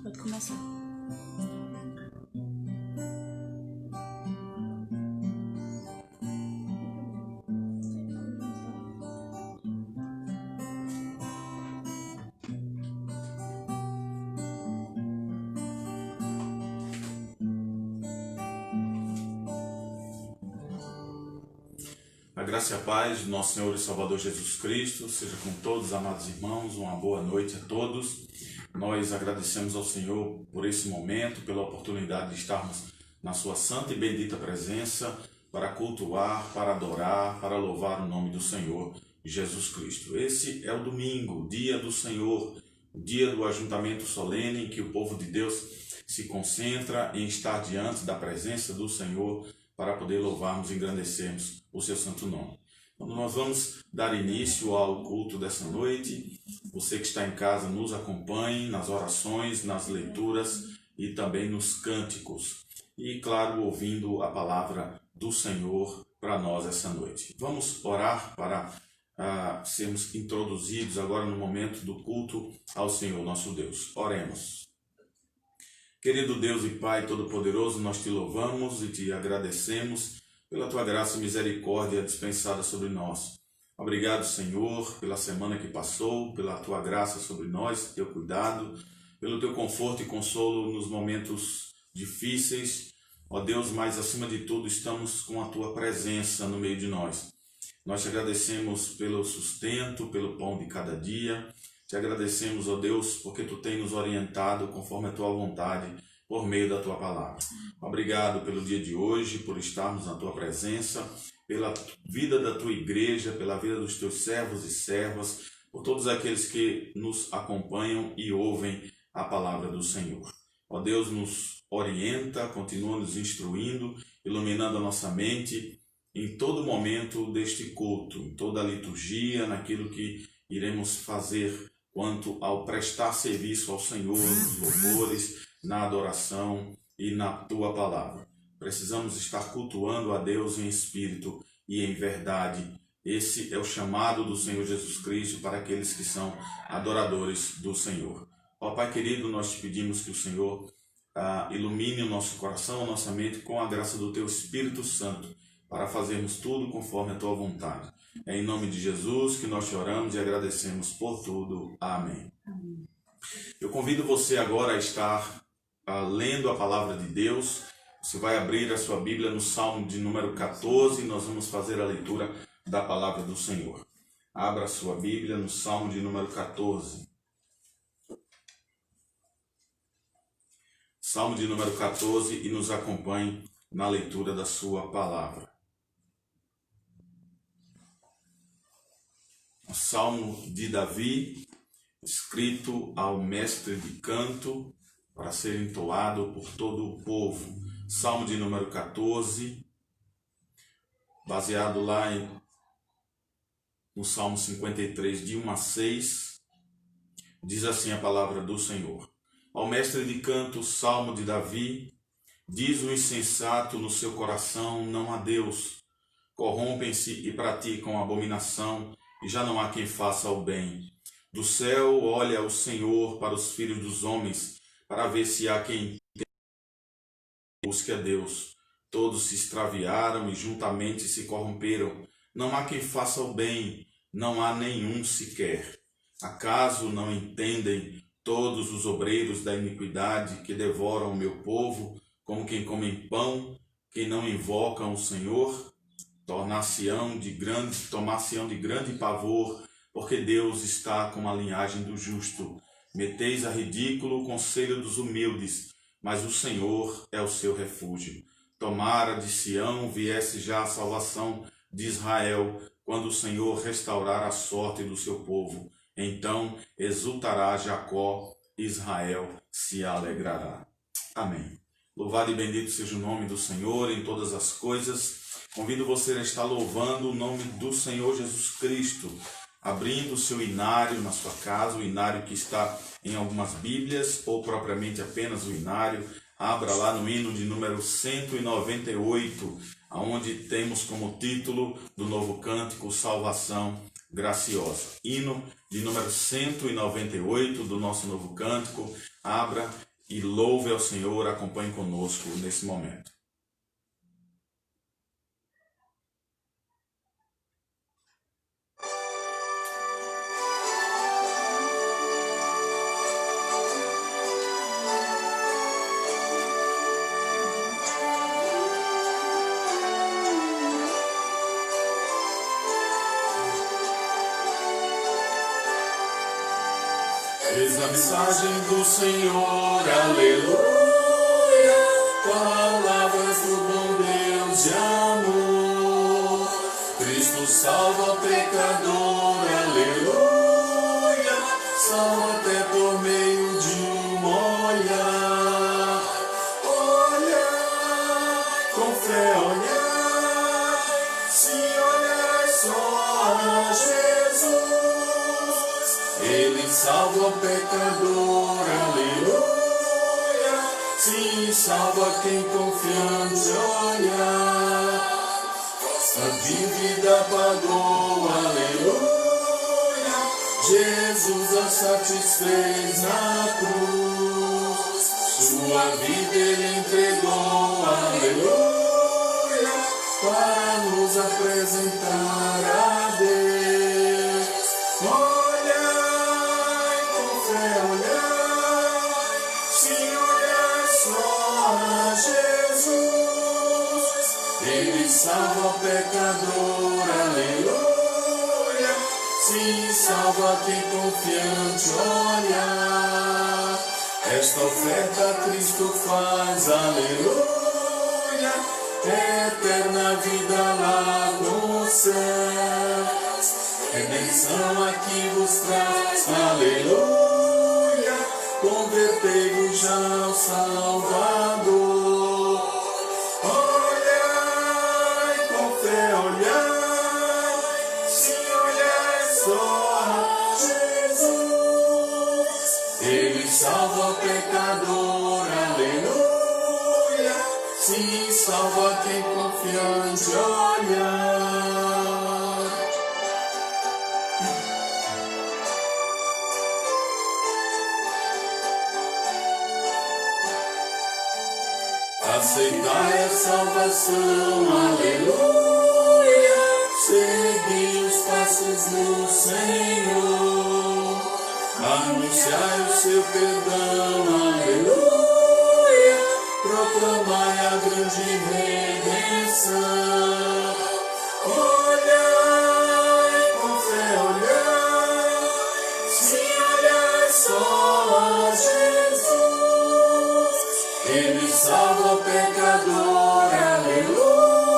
Pode começar. A graça e a paz de nosso Senhor e Salvador Jesus Cristo seja com todos, amados irmãos. Uma boa noite a todos. Nós agradecemos ao Senhor por esse momento, pela oportunidade de estarmos na sua santa e bendita presença para cultuar, para adorar, para louvar o nome do Senhor Jesus Cristo. Esse é o domingo, o dia do Senhor, o dia do ajuntamento solene em que o povo de Deus se concentra em estar diante da presença do Senhor para poder louvarmos e engrandecermos o seu santo nome. Então, nós vamos dar início ao culto dessa noite. Você que está em casa nos acompanhe nas orações, nas leituras e também nos cânticos. E, claro, ouvindo a palavra do Senhor para nós essa noite. Vamos orar para sermos introduzidos agora no momento do culto ao Senhor nosso Deus. Oremos. Querido Deus e Pai Todo-Poderoso, nós te louvamos e te agradecemos pela tua graça e misericórdia dispensada sobre nós. Obrigado, Senhor, pela semana que passou, pela tua graça sobre nós, teu cuidado, pelo teu conforto e consolo nos momentos difíceis. Ó Deus, mas acima de tudo estamos com a tua presença no meio de nós. Nós te agradecemos pelo sustento, pelo pão de cada dia. Te agradecemos, ó Deus, porque Tu tem nos orientado conforme a Tua vontade, por meio da Tua palavra. Obrigado pelo dia de hoje, por estarmos na Tua presença, pela vida da Tua igreja, pela vida dos Teus servos e servas, por todos aqueles que nos acompanham e ouvem a palavra do Senhor. Ó Deus, nos orienta, continua nos instruindo, iluminando a nossa mente em todo momento deste culto, em toda a liturgia, naquilo que iremos fazer quanto ao prestar serviço ao Senhor, nos louvores, na adoração e na Tua palavra. Precisamos estar cultuando a Deus em espírito e em verdade. Esse é o chamado do Senhor Jesus Cristo para aqueles que são adoradores do Senhor. Ó Pai querido, nós te pedimos que o Senhor ilumine o nosso coração, a nossa mente com a graça do Teu Espírito Santo, para fazermos tudo conforme a Tua vontade. É em nome de Jesus que nós te oramos e agradecemos por tudo. Amém. Eu convido você agora a estar lendo a palavra de Deus. Você vai abrir a sua Bíblia no Salmo de número 14 e nós vamos fazer a leitura da palavra do Senhor. Abra a sua Bíblia no Salmo de número 14. Salmo de número 14 e nos acompanhe na leitura da sua palavra. O Salmo de Davi, escrito ao mestre de canto, para ser entoado por todo o povo. Salmo de número 14, baseado lá no Salmo 53, de 1 a 6, diz assim a palavra do Senhor. Ao mestre de canto, Salmo de Davi, diz o insensato no seu coração, não há Deus. Corrompem-se e praticam abominação, e já não há quem faça o bem. Do céu olha o Senhor para os filhos dos homens, para ver se há quem busque a Deus. Todos se extraviaram e juntamente se corromperam. Não há quem faça o bem, não há nenhum sequer. Acaso não entendem todos os obreiros da iniquidade que devoram o meu povo, como quem come pão, que não invocam o Senhor? Tomar-se-ão de grande pavor, porque Deus está com a linhagem do justo. Meteis a ridículo o conselho dos humildes, mas o Senhor é o seu refúgio. Tomara de Sião viesse já a salvação de Israel, quando o Senhor restaurar a sorte do seu povo. Então exultará Jacó, Israel se alegrará. Amém. Louvado e bendito seja o nome do Senhor em todas as coisas. Convido você a estar louvando o nome do Senhor Jesus Cristo, abrindo o seu inário na sua casa, o inário que está em algumas Bíblias, ou propriamente apenas o inário. Abra lá no hino de número 198, onde temos como título do novo cântico Salvação Graciosa. Hino de número 198 do nosso novo cântico. Abra e louve ao Senhor, acompanhe conosco nesse momento. Eis a mensagem do Senhor, aleluia, palavras do bom Deus de amor. Cristo salva o pecador, aleluia, salva até por meio de um olhar. Olhar, com fé olhar, se olhar só a Jesus. Ele salva o pecador, aleluia, sim, salva quem confiante olhar. A dívida pagou, aleluia, Jesus a satisfez na cruz. Sua vida ele entregou, aleluia, para nos apresentar a Deus. Ele salva o pecador, aleluia, sim, salva quem confiante olhar. Esta oferta Cristo faz, aleluia, eterna vida lá no céu. Redenção aqui vos traz, aleluia, convertei-vos já ao Salvador. Ele salva o pecador, aleluia, sim, salva quem confiante olhar. Aceitai a salvação, aleluia, segui os passos do Senhor. Anunciai o seu perdão, aleluia, proclamai a grande redenção. Olhai, com fé olhai, se olhai só a Jesus. Ele salva o pecador, aleluia,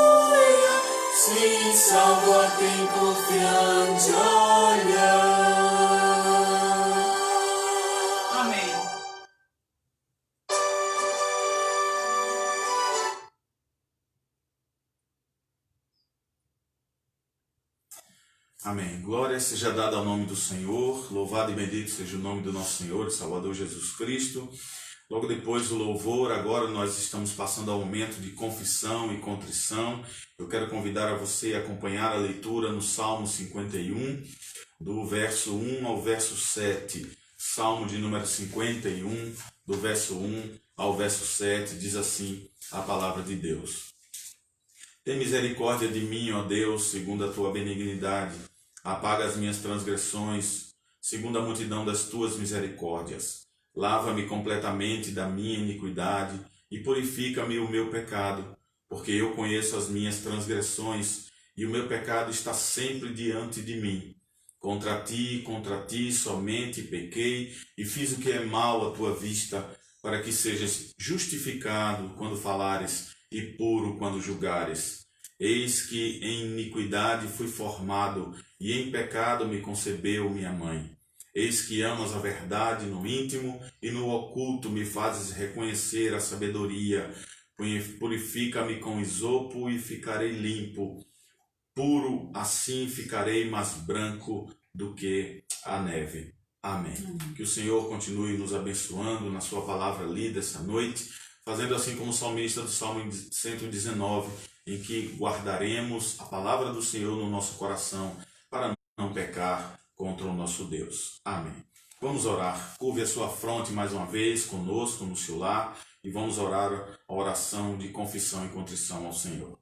sim, salva quem confiante olhar. Amém. Glória seja dada ao nome do Senhor, louvado e bendito seja o nome do nosso Senhor e Salvador Jesus Cristo. Logo depois do louvor, agora nós estamos passando ao momento de confissão e contrição. Eu quero convidar a você a acompanhar a leitura no Salmo 51, do verso 1 ao verso 7. Salmo de número 51, do verso 1 ao verso 7, diz assim a palavra de Deus. Tem misericórdia de mim, ó Deus, segundo a tua benignidade. Apaga as minhas transgressões, segundo a multidão das tuas misericórdias. Lava-me completamente da minha iniquidade e purifica-me o meu pecado, porque eu conheço as minhas transgressões e o meu pecado está sempre diante de mim. Contra ti somente pequei e fiz o que é mal à tua vista, para que sejas justificado quando falares e puro quando julgares. Eis que em iniquidade fui formado, e em pecado me concebeu minha mãe. Eis que amas a verdade no íntimo, e no oculto me fazes reconhecer a sabedoria. Purifica-me com isopo e ficarei limpo. Puro assim ficarei mais branco do que a neve. Amém. Que o Senhor continue nos abençoando na sua palavra lida essa noite, fazendo assim como o salmista do Salmo 119, em que guardaremos a palavra do Senhor no nosso coração para não pecar contra o nosso Deus. Amém. Vamos orar. Curve a sua fronte mais uma vez conosco no seu lar e vamos orar a oração de confissão e contrição ao Senhor.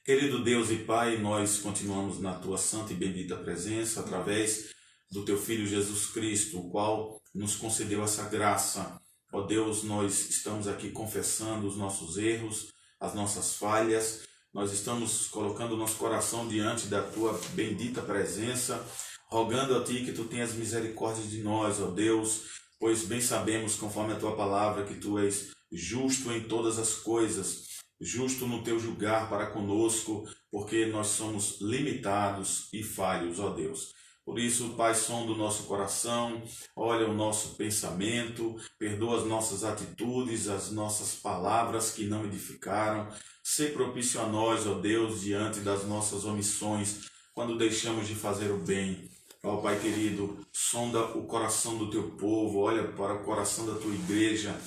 Querido Deus e Pai, nós continuamos na Tua santa e bendita presença através do Teu Filho Jesus Cristo, o qual nos concedeu essa graça. Ó Deus, nós estamos aqui confessando os nossos erros, as nossas falhas. Nós estamos colocando o nosso coração diante da Tua bendita presença, rogando a Ti que Tu tenhas misericórdia de nós, ó Deus, pois bem sabemos, conforme a Tua palavra, que Tu és justo em todas as coisas, justo no Teu julgar para conosco, porque nós somos limitados e falhos, ó Deus. Por isso, Pai, sonda o nosso coração, olha o nosso pensamento, perdoa as nossas atitudes, as nossas palavras que não edificaram. Sê propício a nós, ó Deus, diante das nossas omissões, quando deixamos de fazer o bem. Ó Pai querido, sonda o coração do Teu povo, olha para o coração da Tua igreja,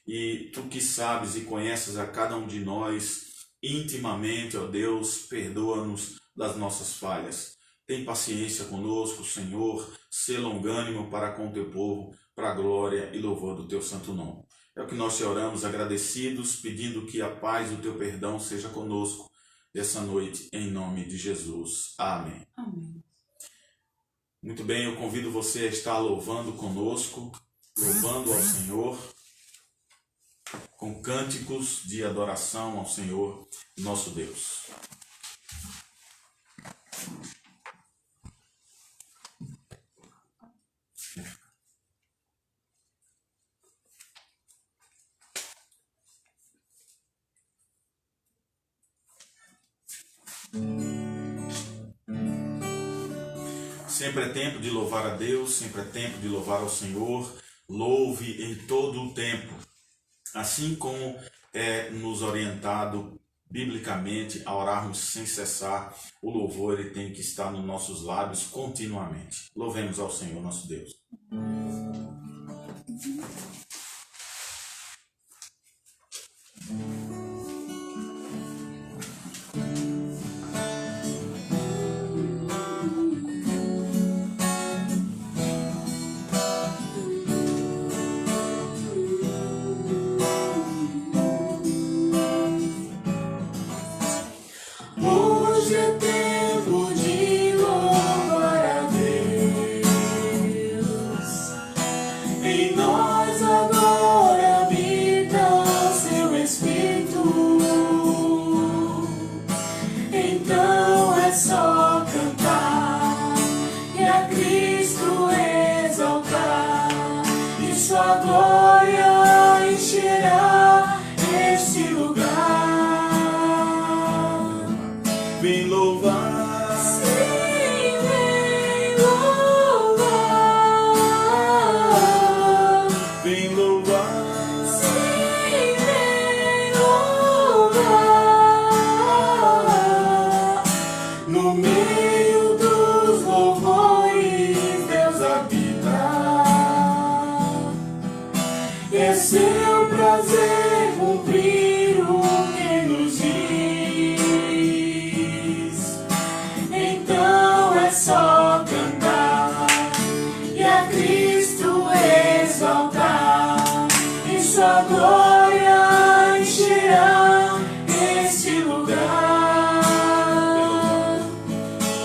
e Tu que sabes e conheces a cada um de nós intimamente, ó Deus, perdoa-nos das nossas falhas. Tem paciência conosco, Senhor, sê longânimo para com o Teu povo, para a glória e louvor do Teu santo nome. É o que nós te oramos agradecidos, pedindo que a paz e o Teu perdão seja conosco essa noite, em nome de Jesus. Amém. Amém. Muito bem, eu convido você a estar louvando conosco, louvando ao Senhor, com cânticos de adoração ao Senhor, nosso Deus. Sempre é tempo de louvar a Deus, sempre é tempo de louvar ao Senhor. Louve em todo o tempo. Assim como é nos orientado biblicamente a orarmos sem cessar, o louvor ele tem que estar nos nossos lábios continuamente. Louvemos ao Senhor nosso Deus. Hoje é tempo de louvar a Deus. Em nós agora habita Seu Espírito. Então é só cantar e a Cristo exaltar, e Sua glória encherá este lugar. Vem louvar, Sim, vem louvar. vem louvar, Sim, vem louvar. No meio dos louvores Deus habita. É Seu prazer cumprir o que nos diz. Então é só cantar e a Cristo exaltar, e Sua glória encherá este lugar.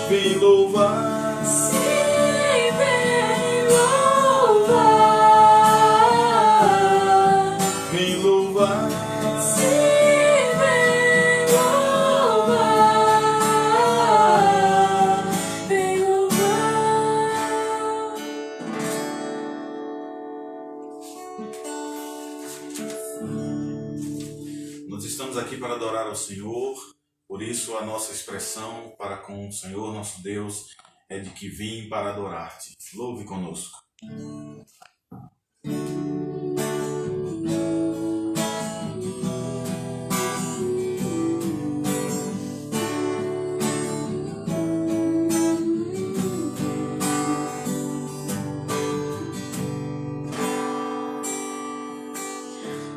vem louvar, Sim, vem louvar. vem louvar. Sim, vem louvar. Vem louvar. Nós estamos aqui para adorar ao Senhor, por isso a nossa expressão para com o Senhor nosso Deus é de que vim para adorar-te. Louve conosco.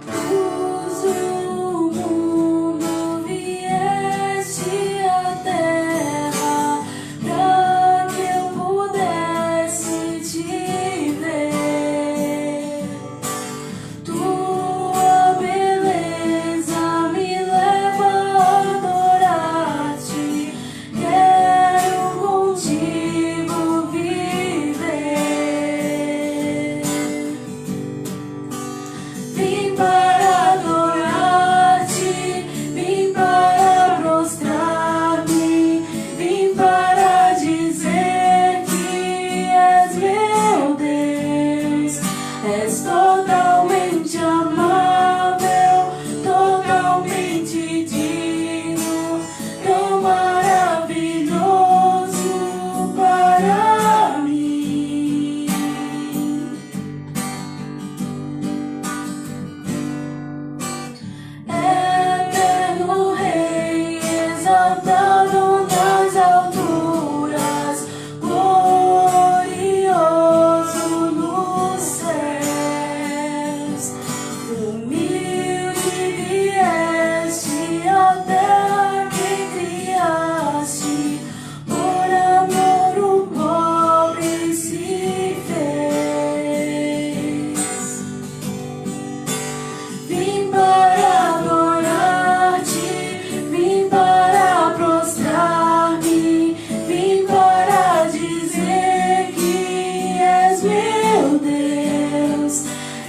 Luz do mundo vieste à terra, pra que eu pudesse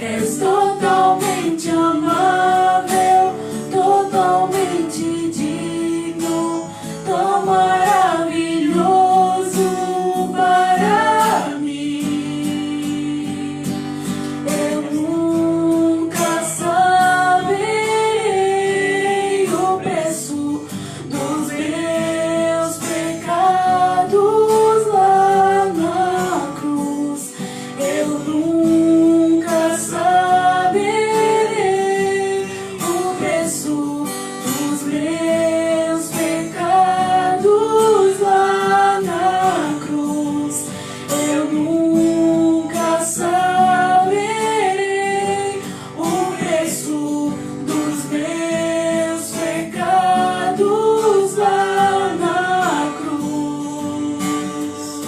És totalmente amável, totalmente digno, tão maravilhoso para mim. Eu nunca saberei o preço dos meus pecados lá na cruz. Eu nunca saberei o preço dos meus pecados lá na cruz. Eu nunca saberei o preço dos meus pecados lá na cruz.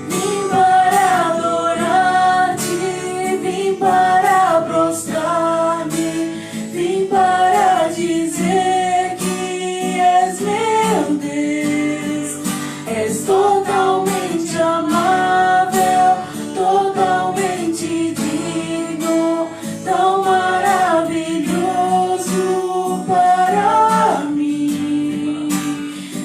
Vim para adorar-te, vim para prostrar-me, vim para dizer que és meu Deus. És totalmente amável, totalmente digno, tão maravilhoso para mim.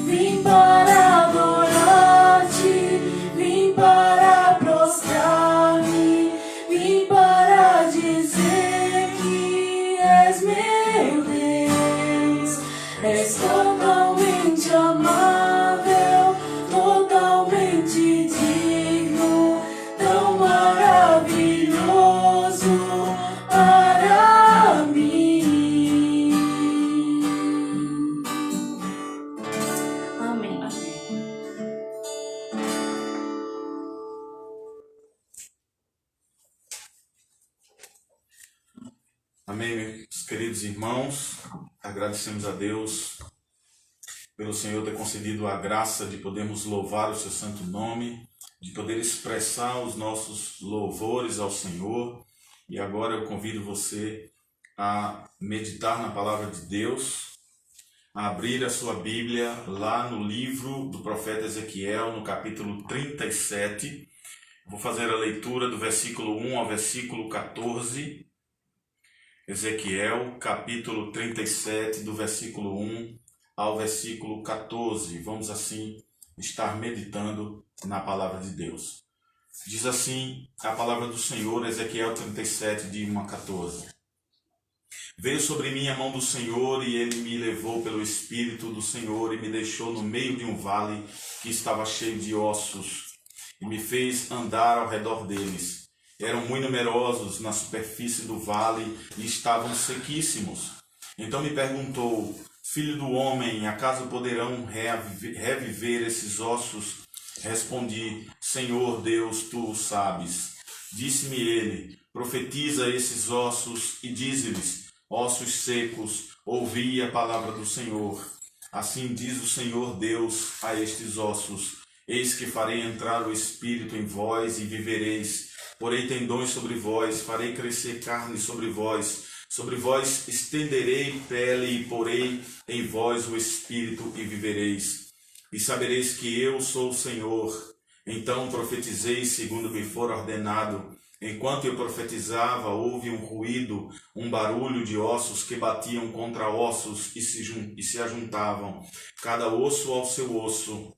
Vim para adorar-te, vim para prostrar-me, vim para dizer que és meu Deus. És totalmente amável, totalmente digno, tão maravilhoso para mim. Amém. Amém, meus queridos irmãos. Agradecemos a Deus pelo Senhor ter concedido a graça de podermos louvar o seu santo nome, de poder expressar os nossos louvores ao Senhor. E agora eu convido você a meditar na palavra de Deus, a abrir a sua Bíblia lá no livro do profeta Ezequiel, no capítulo 37. Vou fazer a leitura do versículo 1 ao versículo 14. Ezequiel, capítulo 37, do versículo 1 ao versículo 14. Vamos assim estar meditando na palavra de Deus. Diz assim a palavra do Senhor, Ezequiel 37, de 1 a 14. Veio sobre mim a mão do Senhor, e ele me levou pelo Espírito do Senhor e me deixou no meio de um vale que estava cheio de ossos, e me fez andar ao redor deles. Eram muito numerosos na superfície do vale e estavam sequíssimos. Então me perguntou: Filho do homem, acaso poderão reviver esses ossos? Respondi: Senhor Deus, tu o sabes. Disse-me ele: Profetiza esses ossos e dize-lhes: Ossos secos, ouvi a palavra do Senhor. Assim diz o Senhor Deus a estes ossos: Eis que farei entrar o Espírito em vós e vivereis. Porei tendões sobre vós, farei crescer carne sobre vós estenderei pele e porei em vós o Espírito e vivereis. E sabereis que eu sou o Senhor. Então profetizei segundo me for ordenado. Enquanto eu profetizava, houve um ruído, um barulho de ossos que batiam contra ossos e se ajuntavam, cada osso ao seu osso.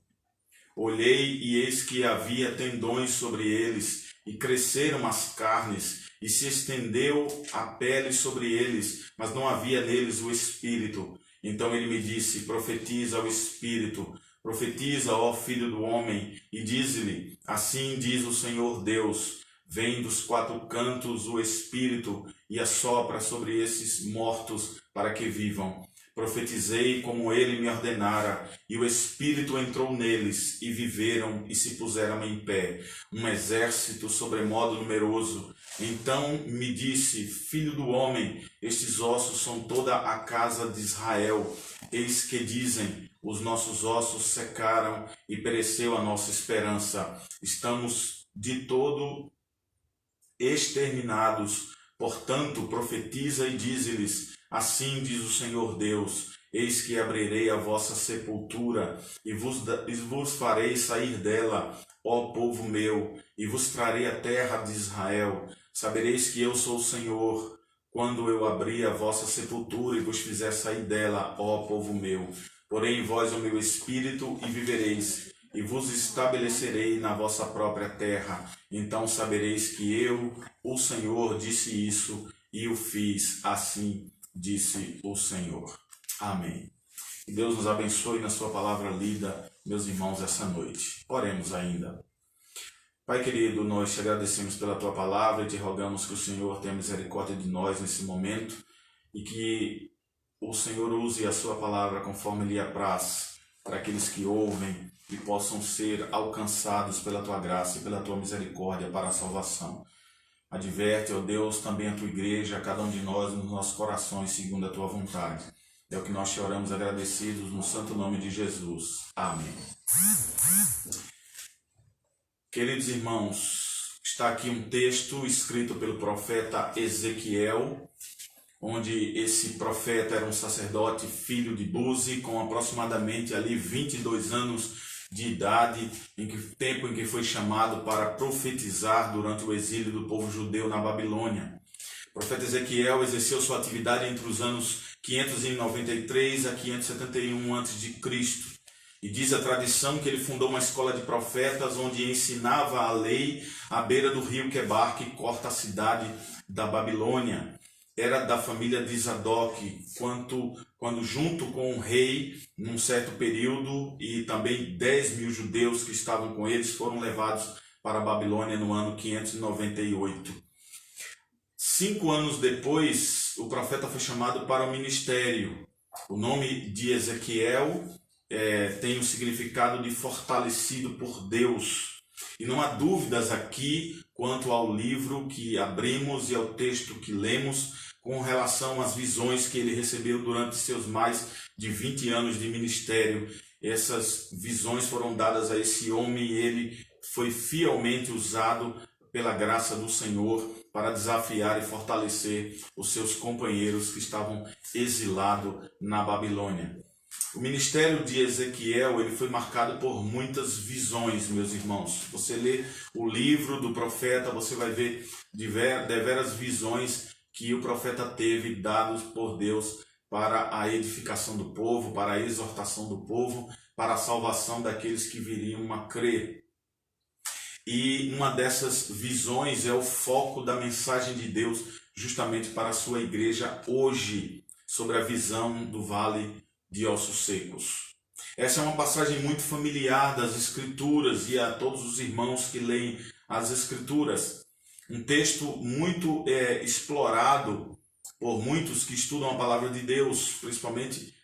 Olhei e eis que havia tendões sobre eles, e cresceram as carnes, e se estendeu a pele sobre eles, mas não havia neles o Espírito. Então ele me disse: Profetiza ao Espírito, profetiza, ó Filho do homem, e dize-lhe: Assim diz o Senhor Deus: Vem dos quatro cantos o Espírito e assopra sobre esses mortos para que vivam. Profetizei como ele me ordenara, e o Espírito entrou neles, e viveram e se puseram em pé, um exército sobremodo numeroso. Então me disse: Filho do homem, estes ossos são toda a casa de Israel. Eis que dizem: os nossos ossos secaram e pereceu a nossa esperança. Estamos de todo exterminados. Portanto, profetiza e dize-lhes: Assim diz o Senhor Deus: Eis que abrirei a vossa sepultura e vos farei sair dela, ó povo meu, e vos trarei a terra de Israel. Sabereis que eu sou o Senhor, quando eu abrir a vossa sepultura e vos fizer sair dela, ó povo meu. Porém em vós o meu espírito e vivereis, e vos estabelecerei na vossa própria terra. Então sabereis que eu, o Senhor, disse isso e o fiz, assim disse o Senhor. Amém. Que Deus nos abençoe na sua palavra lida, meus irmãos, essa noite. Oremos ainda. Pai querido, nós te agradecemos pela tua palavra e te rogamos que o Senhor tenha misericórdia de nós nesse momento e que o Senhor use a sua palavra conforme lhe apraz para aqueles que ouvem e possam ser alcançados pela tua graça e pela tua misericórdia para a salvação. Adverte, ó Deus, também a tua igreja, a cada um de nós nos nossos corações, segundo a tua vontade. É o que nós te oramos agradecidos no santo nome de Jesus. Amém. Queridos irmãos, está aqui um texto escrito pelo profeta Ezequiel, onde esse profeta era um sacerdote filho de Buzi, com aproximadamente ali 22 anos de idade, tempo em que foi chamado para profetizar durante o exílio do povo judeu na Babilônia. O profeta Ezequiel exerceu sua atividade entre os anos 593 a 571 a.C., e diz a tradição que ele fundou uma escola de profetas onde ensinava a lei à beira do rio Quebar, que corta a cidade da Babilônia. Era da família de Zadok, quando junto com o rei, num certo período, e também 10.000 judeus que estavam com eles, foram levados para a Babilônia no ano 598. 5 anos depois, o profeta foi chamado para o ministério. O nome de Ezequiel tem o significado de fortalecido por Deus. E não há dúvidas aqui quanto ao livro que abrimos e ao texto que lemos com relação às visões que ele recebeu durante seus mais de 20 anos de ministério. Essas visões foram dadas a esse homem e ele foi fielmente usado pela graça do Senhor para desafiar e fortalecer os seus companheiros que estavam exilados na Babilônia. O ministério de Ezequiel ele foi marcado por muitas visões, meus irmãos. Você lê o livro do profeta, você vai ver deveras visões que o profeta teve dados por Deus para a edificação do povo, para a exortação do povo, para a salvação daqueles que viriam a crer. E uma dessas visões é o foco da mensagem de Deus justamente para a sua igreja hoje, sobre a visão do vale de ossos secos. Essa é uma passagem muito familiar das Escrituras e a todos os irmãos que leem as Escrituras. Um texto muito explorado por muitos que estudam a palavra de Deus, principalmente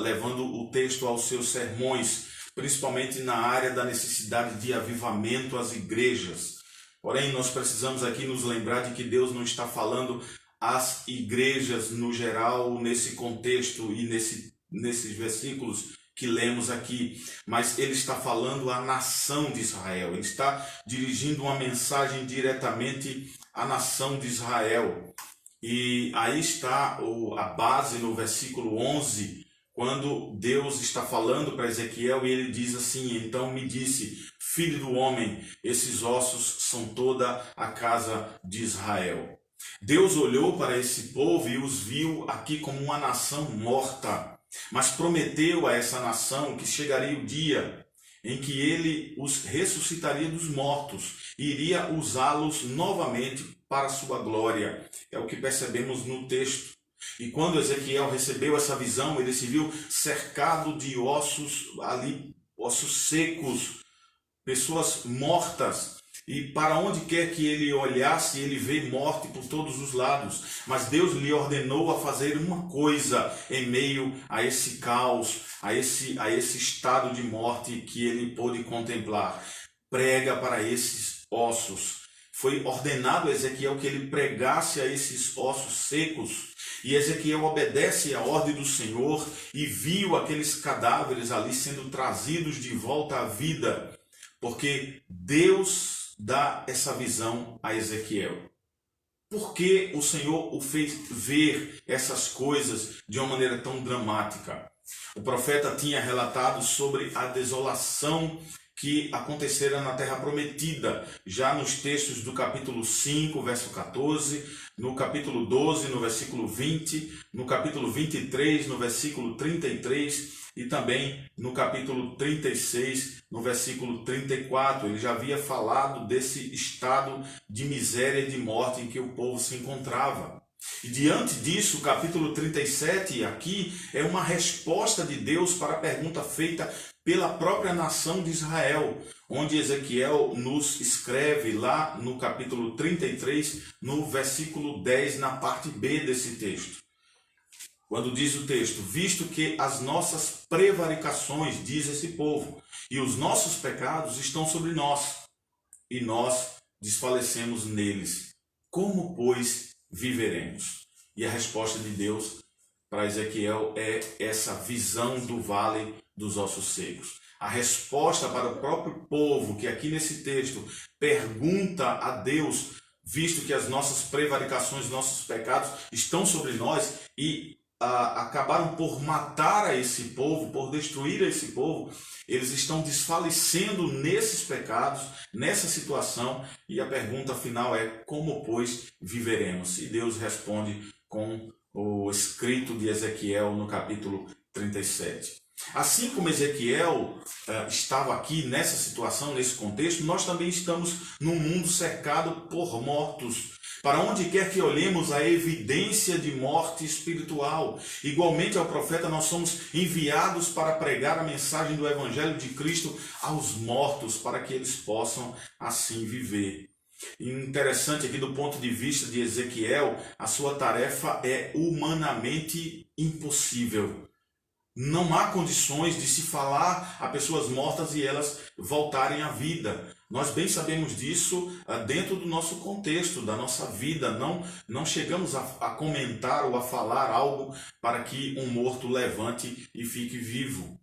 levando o texto aos seus sermões, principalmente na área da necessidade de avivamento às igrejas. Porém, nós precisamos aqui nos lembrar de que Deus não está falando às igrejas no geral, nesse contexto e nesses versículos que lemos aqui, mas ele está falando à nação de Israel. Ele está dirigindo uma mensagem diretamente à nação de Israel. E aí está a base no versículo 11, quando Deus está falando para Ezequiel e ele diz assim: então me disse, filho do homem, esses ossos são toda a casa de Israel. Deus olhou para esse povo e os viu aqui como uma nação morta, mas prometeu a essa nação que chegaria o dia em que ele os ressuscitaria dos mortos e iria usá-los novamente para a sua glória. É o que percebemos no texto. E quando Ezequiel recebeu essa visão, ele se viu cercado de ossos ali, ossos secos, pessoas mortas. E para onde quer que ele olhasse, ele vê morte por todos os lados. Mas Deus lhe ordenou a fazer uma coisa em meio a esse caos, a esse estado de morte que ele pôde contemplar. Prega para esses ossos. Foi ordenado a Ezequiel que ele pregasse a esses ossos secos. E Ezequiel obedece à ordem do Senhor e viu aqueles cadáveres ali sendo trazidos de volta à vida. Porque Deus dá essa visão a Ezequiel. Por que o Senhor o fez ver essas coisas de uma maneira tão dramática? O profeta tinha relatado sobre a desolação que aconteceram na Terra Prometida, já nos textos do capítulo 5, verso 14, no capítulo 12, no versículo 20, no capítulo 23, no versículo 33 e também no capítulo 36, no versículo 34. Ele já havia falado desse estado de miséria e de morte em que o povo se encontrava. E diante disso, o capítulo 37 aqui é uma resposta de Deus para a pergunta feita pela própria nação de Israel, onde Ezequiel nos escreve lá no capítulo 33, no versículo 10, na parte B desse texto. Quando diz o texto: visto que as nossas prevaricações, diz esse povo, e os nossos pecados estão sobre nós, e nós desfalecemos neles, como, pois, viveremos? E a resposta de Deus para Ezequiel é essa visão do vale dos ossos secos. A resposta para o próprio povo, que aqui nesse texto pergunta a Deus, visto que as nossas prevaricações, nossos pecados estão sobre nós, e acabaram por matar a esse povo, por destruir a esse povo, eles estão desfalecendo nesses pecados, nessa situação, e a pergunta final é: como, pois, viveremos? E Deus responde com o escrito de Ezequiel no capítulo 37. Assim como Ezequiel estava aqui nessa situação, nesse contexto, nós também estamos num mundo cercado por mortos. Para onde quer que olhemos, a evidência de morte espiritual. Igualmente ao profeta, nós somos enviados para pregar a mensagem do Evangelho de Cristo aos mortos, para que eles possam assim viver. E interessante aqui do ponto de vista de Ezequiel, a sua tarefa é humanamente impossível. Não há condições de se falar a pessoas mortas e elas voltarem à vida. Nós bem sabemos disso dentro do nosso contexto, da nossa vida. Não chegamos a comentar ou a falar algo para que um morto levante e fique vivo.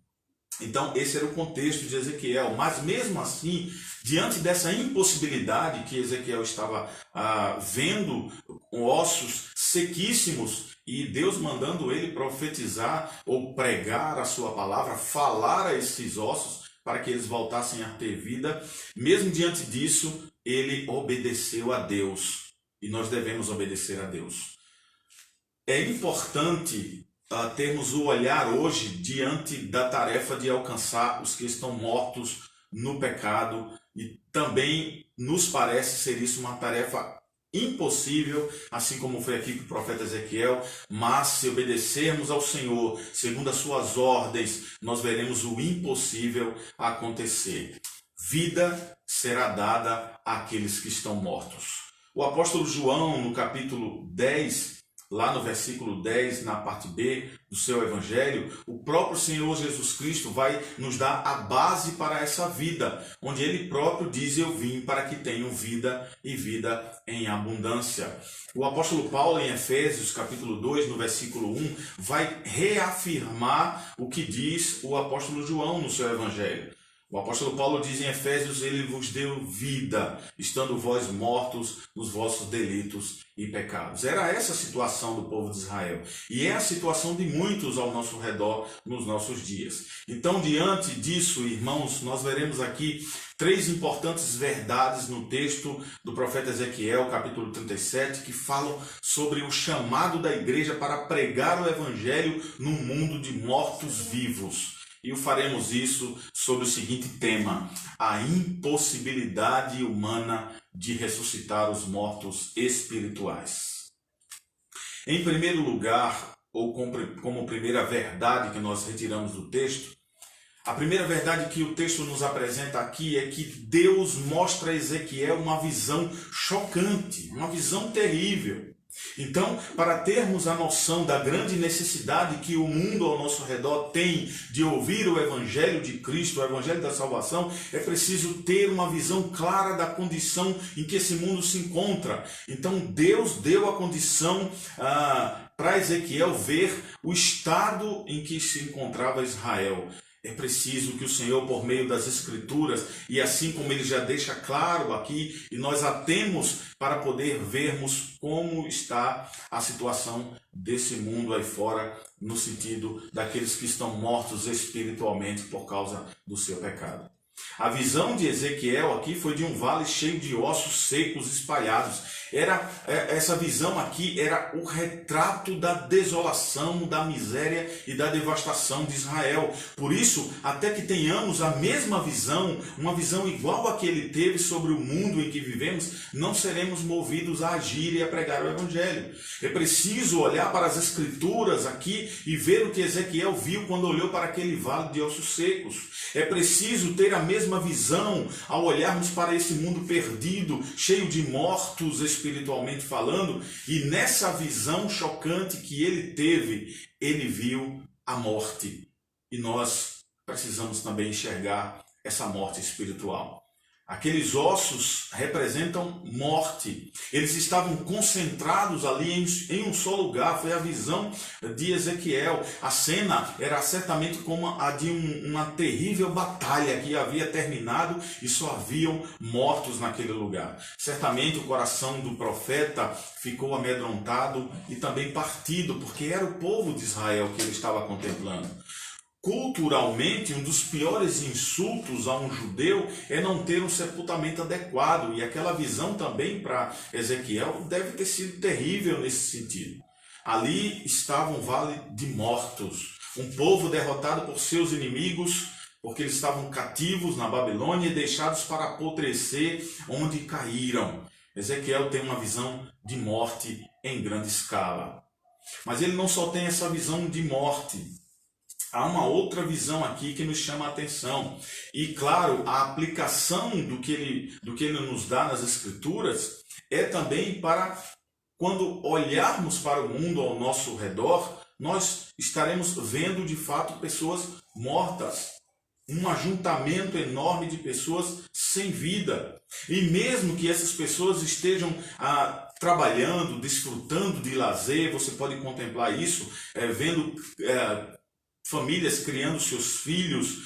Então, esse era o contexto de Ezequiel. Mas mesmo assim, diante dessa impossibilidade que Ezequiel estava vendo, com ossos sequíssimos, e Deus mandando ele profetizar ou pregar a sua palavra, falar a esses ossos para que eles voltassem a ter vida, mesmo diante disso, ele obedeceu a Deus. E nós devemos obedecer a Deus. É importante termos o olhar hoje diante da tarefa de alcançar os que estão mortos no pecado, e também nos parece ser isso uma tarefa impossível, assim como foi aqui com o profeta Ezequiel, mas se obedecermos ao Senhor, segundo as suas ordens, nós veremos o impossível acontecer. Vida será dada àqueles que estão mortos. O apóstolo João, no capítulo 10, lá no versículo 10, na parte B do seu evangelho, o próprio Senhor Jesus Cristo vai nos dar a base para essa vida, onde ele próprio diz: eu vim para que tenham vida e vida em abundância. O apóstolo Paulo, em Efésios capítulo 2, no versículo 1, vai reafirmar o que diz o apóstolo João no seu evangelho. O apóstolo Paulo diz em Efésios: ele vos deu vida, estando vós mortos nos vossos delitos e pecados. Era essa a situação do povo de Israel. E é a situação de muitos ao nosso redor nos nossos dias. Então, diante disso, irmãos, nós veremos aqui três importantes verdades no texto do profeta Ezequiel, capítulo 37, que falam sobre o chamado da igreja para pregar o evangelho num mundo de mortos-vivos. E faremos isso sobre o seguinte tema: a impossibilidade humana de ressuscitar os mortos espirituais. Em primeiro lugar, ou como primeira verdade que nós retiramos do texto, a primeira verdade que o texto nos apresenta aqui é que Deus mostra a Ezequiel uma visão chocante, uma visão terrível. Então, para termos a noção da grande necessidade que o mundo ao nosso redor tem de ouvir o Evangelho de Cristo, o Evangelho da salvação, é preciso ter uma visão clara da condição em que esse mundo se encontra. Então, Deus deu a condição para Ezequiel ver o estado em que se encontrava Israel. É preciso que o Senhor, por meio das Escrituras, e assim como ele já deixa claro aqui, e nós a temos para poder vermos como está a situação desse mundo aí fora, no sentido daqueles que estão mortos espiritualmente por causa do seu pecado. A visão de Ezequiel aqui foi de um vale cheio de ossos secos espalhados. Essa visão aqui era o retrato da desolação, da miséria e da devastação de Israel. Por isso, até que tenhamos a mesma visão, uma visão igual a que ele teve sobre o mundo em que vivemos, não seremos movidos a agir e a pregar o Evangelho. É preciso olhar para as Escrituras aqui e ver o que Ezequiel viu quando olhou para aquele vale de ossos secos. É preciso ter a mesma visão ao olharmos para esse mundo perdido, cheio de mortos espiritualmente falando, e nessa visão chocante que ele teve, ele viu a morte. E nós precisamos também enxergar essa morte espiritual. Aqueles ossos representam morte. Eles estavam concentrados ali em um só lugar. Foi a visão de Ezequiel. A cena era certamente como a de uma terrível batalha que havia terminado e só haviam mortos naquele lugar. Certamente o coração do profeta ficou amedrontado e também partido, porque era o povo de Israel que ele estava contemplando. Culturalmente, um dos piores insultos a um judeu é não ter um sepultamento adequado, e aquela visão também para Ezequiel deve ter sido terrível nesse sentido. Ali estava um vale de mortos, um povo derrotado por seus inimigos, porque eles estavam cativos na Babilônia e deixados para apodrecer onde caíram. Ezequiel tem uma visão de morte em grande escala. Mas ele não só tem essa visão de morte. Há uma outra visão aqui que nos chama a atenção. E, claro, a aplicação do que ele nos dá nas Escrituras é também para, quando olharmos para o mundo ao nosso redor, nós estaremos vendo, de fato, pessoas mortas. Um ajuntamento enorme de pessoas sem vida. E mesmo que essas pessoas estejam trabalhando, desfrutando de lazer, você pode contemplar isso, vendo famílias criando seus filhos,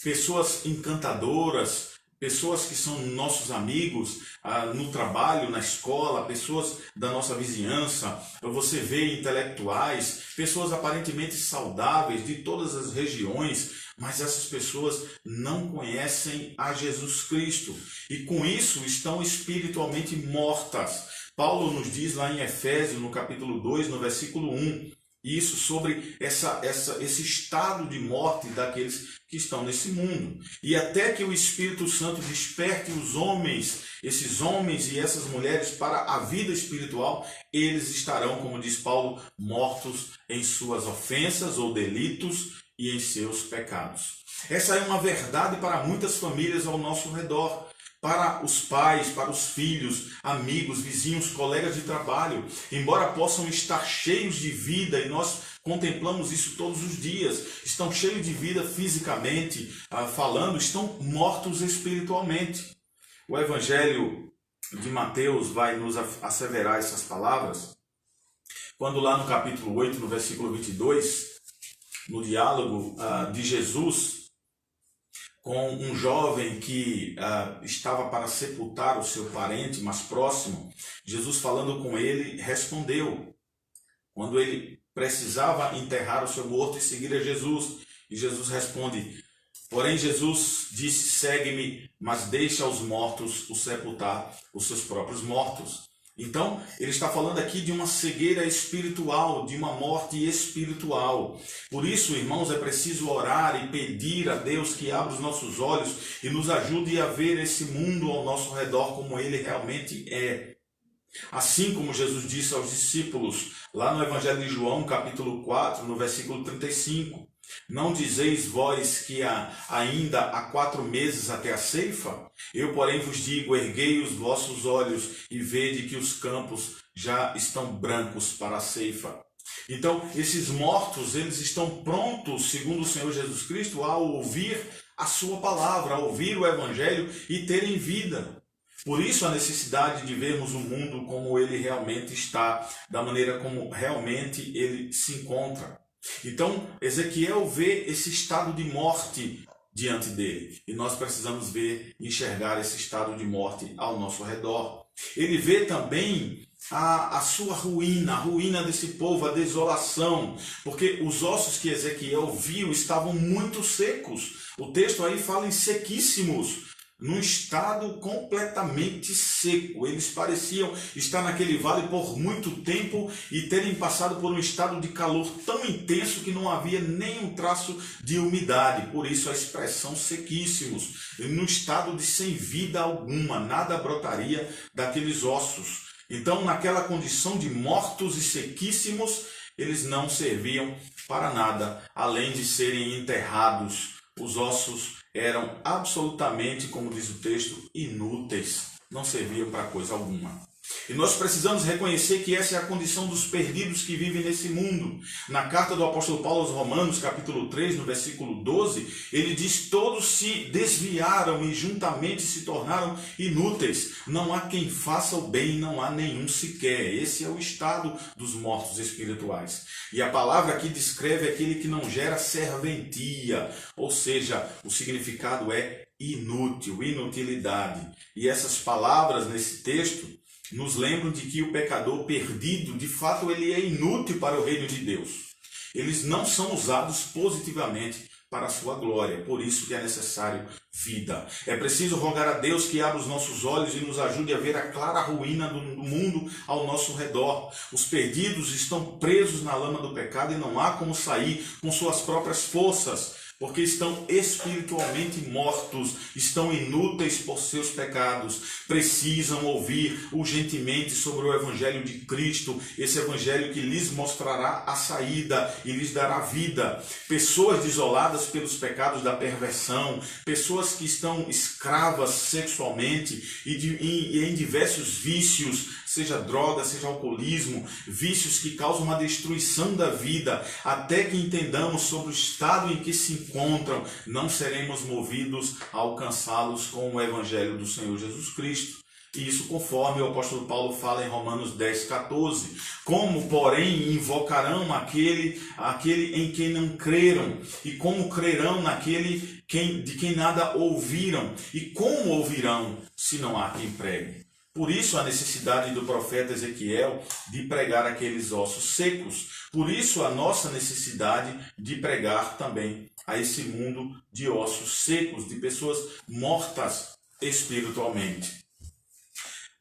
pessoas encantadoras, pessoas que são nossos amigos no trabalho, na escola, pessoas da nossa vizinhança. Você vê intelectuais, pessoas aparentemente saudáveis de todas as regiões, mas essas pessoas não conhecem a Jesus Cristo e com isso estão espiritualmente mortas. Paulo nos diz lá em Efésios, no capítulo 2, no versículo 1, isso sobre esse estado de morte daqueles que estão nesse mundo. E até que o Espírito Santo desperte os homens, esses homens e essas mulheres para a vida espiritual, eles estarão, como diz Paulo, mortos em suas ofensas ou delitos e em seus pecados. Essa é uma verdade para muitas famílias ao nosso redor. Para os pais, para os filhos, amigos, vizinhos, colegas de trabalho, embora possam estar cheios de vida, e nós contemplamos isso todos os dias, estão cheios de vida fisicamente falando, estão mortos espiritualmente. O Evangelho de Mateus vai nos asseverar essas palavras, quando lá no capítulo 8, no versículo 22, no diálogo de Jesus com um jovem que estava para sepultar o seu parente mais próximo, Jesus falando com ele respondeu, quando ele precisava enterrar o seu morto e seguir a Jesus, e Jesus responde, porém Jesus disse, segue-me, mas deixa os mortos o sepultar os seus próprios mortos. Então, ele está falando aqui de uma cegueira espiritual, de uma morte espiritual. Por isso, irmãos, é preciso orar e pedir a Deus que abra os nossos olhos e nos ajude a ver esse mundo ao nosso redor como ele realmente é. Assim como Jesus disse aos discípulos, lá no Evangelho de João, capítulo 4, no versículo 35, não dizeis vós que ainda há 4 meses até a ceifa? Eu, porém, vos digo, erguei os vossos olhos e vede que os campos já estão brancos para a ceifa. Então, esses mortos, eles estão prontos, segundo o Senhor Jesus Cristo, a ouvir a sua palavra, a ouvir o Evangelho e terem vida. Por isso a necessidade de vermos o mundo como ele realmente está, da maneira como realmente ele se encontra. Então, Ezequiel vê esse estado de morte diante dele. E nós precisamos ver, enxergar esse estado de morte ao nosso redor. Ele vê também a sua ruína, a ruína desse povo, a desolação, porque os ossos que Ezequiel viu estavam muito secos. O texto aí fala em sequíssimos, num estado completamente seco. Eles pareciam estar naquele vale por muito tempo e terem passado por um estado de calor tão intenso que não havia nenhum traço de umidade. Por isso a expressão sequíssimos, num estado de sem vida alguma, nada brotaria daqueles ossos. Então, naquela condição de mortos e sequíssimos, eles não serviam para nada, além de serem enterrados. Os ossos eram absolutamente, como diz o texto, inúteis, não serviam para coisa alguma. E nós precisamos reconhecer que essa é a condição dos perdidos que vivem nesse mundo. Na carta do apóstolo Paulo aos Romanos, capítulo 3, no versículo 12, ele diz: todos se desviaram e juntamente se tornaram inúteis. Não há quem faça o bem, não há nenhum sequer. Esse é o estado dos mortos espirituais. E a palavra aqui descreve aquele que não gera serventia, ou seja, o significado é inútil, inutilidade. E essas palavras nesse texto nos lembram de que o pecador perdido, de fato, ele é inútil para o reino de Deus. Eles não são usados positivamente para a sua glória. Por isso que é necessário vida. É preciso rogar a Deus que abra os nossos olhos e nos ajude a ver a clara ruína do mundo ao nosso redor. Os perdidos estão presos na lama do pecado e não há como sair com suas próprias forças, porque estão espiritualmente mortos, estão inúteis por seus pecados, precisam ouvir urgentemente sobre o Evangelho de Cristo, esse Evangelho que lhes mostrará a saída e lhes dará vida. Pessoas desoladas pelos pecados da perversão, pessoas que estão escravas sexualmente e em diversos vícios, seja droga, seja alcoolismo, vícios que causam uma destruição da vida, até que entendamos sobre o estado em que se encontram, não seremos movidos a alcançá-los com o Evangelho do Senhor Jesus Cristo. E isso conforme o apóstolo Paulo fala em Romanos 10, 14. Como, porém, invocarão aquele em quem não creram? E como crerão naquele de quem nada ouviram? E como ouvirão se não há quem pregue? Por isso a necessidade do profeta Ezequiel de pregar aqueles ossos secos. Por isso a nossa necessidade de pregar também a esse mundo de ossos secos, de pessoas mortas espiritualmente.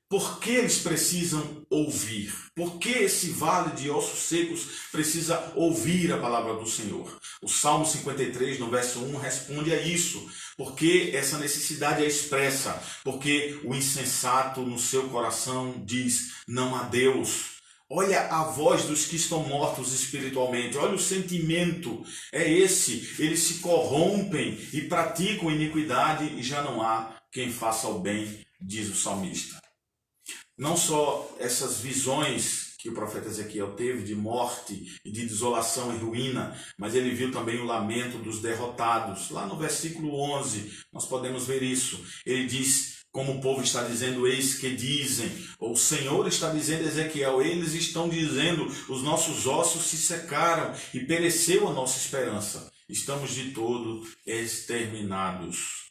Por que eles precisam ouvir? Por que esse vale de ossos secos precisa ouvir a palavra do Senhor? O Salmo 53, no verso 1, responde a isso. Porque essa necessidade é expressa. Porque o insensato no seu coração diz: não há Deus. Olha a voz dos que estão mortos espiritualmente. Olha o sentimento. É esse. Eles se corrompem e praticam iniquidade e já não há quem faça o bem, diz o salmista. Não só essas visões que o profeta Ezequiel teve de morte e de desolação e ruína, mas ele viu também o lamento dos derrotados. Lá no versículo 11 nós podemos ver isso. Ele diz, como o povo está dizendo: eis que dizem, ou o Senhor está dizendo a Ezequiel, eles estão dizendo, os nossos ossos se secaram e pereceu a nossa esperança. Estamos de todo exterminados.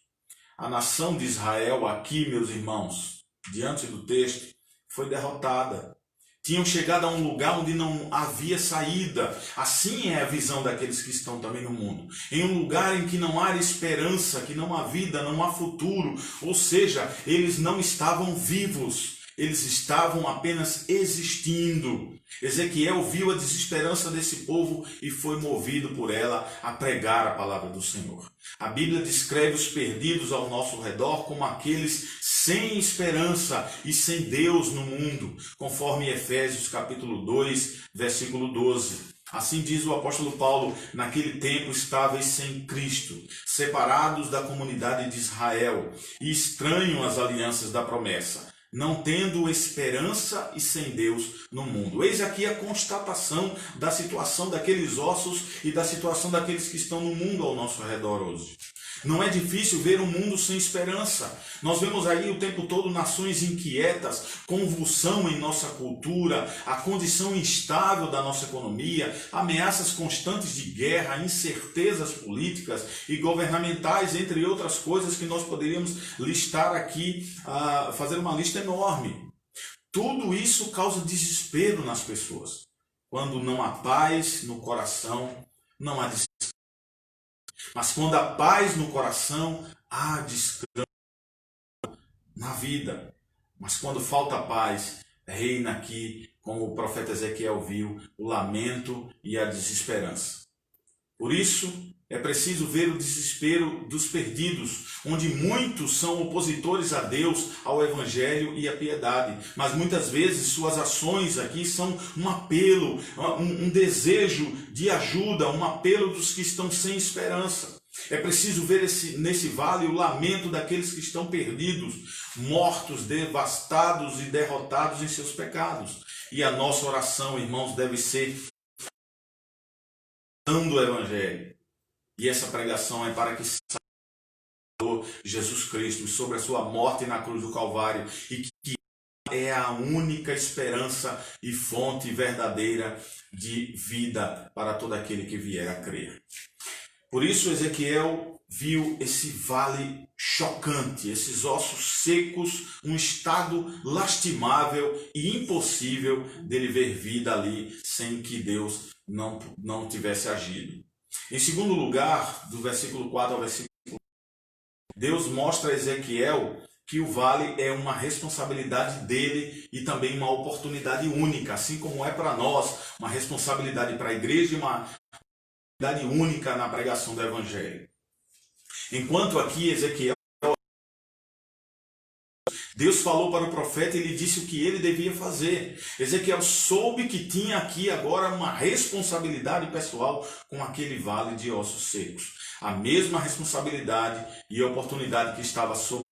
A nação de Israel aqui, meus irmãos, diante do texto, foi derrotada. Tinham chegado a um lugar onde não havia saída. Assim é a visão daqueles que estão também no mundo. Em um lugar em que não há esperança, que não há vida, não há futuro. Ou seja, eles não estavam vivos. Eles estavam apenas existindo. Ezequiel viu a desesperança desse povo e foi movido por ela a pregar a palavra do Senhor. A Bíblia descreve os perdidos ao nosso redor como aqueles sem esperança e sem Deus no mundo, conforme Efésios capítulo 2, versículo 12. Assim diz o apóstolo Paulo: naquele tempo estáveis sem Cristo, separados da comunidade de Israel e estranhos às alianças da promessa, não tendo esperança e sem Deus no mundo. Eis aqui a constatação da situação daqueles ossos e da situação daqueles que estão no mundo ao nosso redor hoje. Não é difícil ver um mundo sem esperança. Nós vemos aí o tempo todo nações inquietas, convulsão em nossa cultura, a condição instável da nossa economia, ameaças constantes de guerra, incertezas políticas e governamentais, entre outras coisas que nós poderíamos listar aqui, fazer uma lista enorme. Tudo isso causa desespero nas pessoas. Quando não há paz no coração, não há descanso. Mas quando há paz no coração, há descanso na vida. Mas quando falta paz, reina aqui, como o profeta Ezequiel viu, o lamento e a desesperança. Por isso, é preciso ver o desespero dos perdidos, onde muitos são opositores a Deus, ao Evangelho e à piedade. Mas muitas vezes suas ações aqui são um apelo, um desejo de ajuda, um apelo dos que estão sem esperança. É preciso ver nesse vale o lamento daqueles que estão perdidos, mortos, devastados e derrotados em seus pecados. E a nossa oração, irmãos, deve ser dando o Evangelho. E essa pregação é para que Jesus Cristo sobre a sua morte na cruz do Calvário e que é a única esperança e fonte verdadeira de vida para todo aquele que vier a crer. Por isso Ezequiel viu esse vale chocante, esses ossos secos, um estado lastimável e impossível dele ver vida ali sem que Deus não tivesse agido. Em segundo lugar, do versículo 4 ao versículo 5, Deus mostra a Ezequiel que o vale é uma responsabilidade dele e também uma oportunidade única, assim como é para nós, uma responsabilidade para a igreja e uma oportunidade única na pregação do Evangelho. Enquanto aqui Ezequiel, Deus falou para o profeta e lhe disse o que ele devia fazer. Ezequiel soube que tinha aqui agora uma responsabilidade pessoal com aquele vale de ossos secos. A mesma responsabilidade e oportunidade que está sobre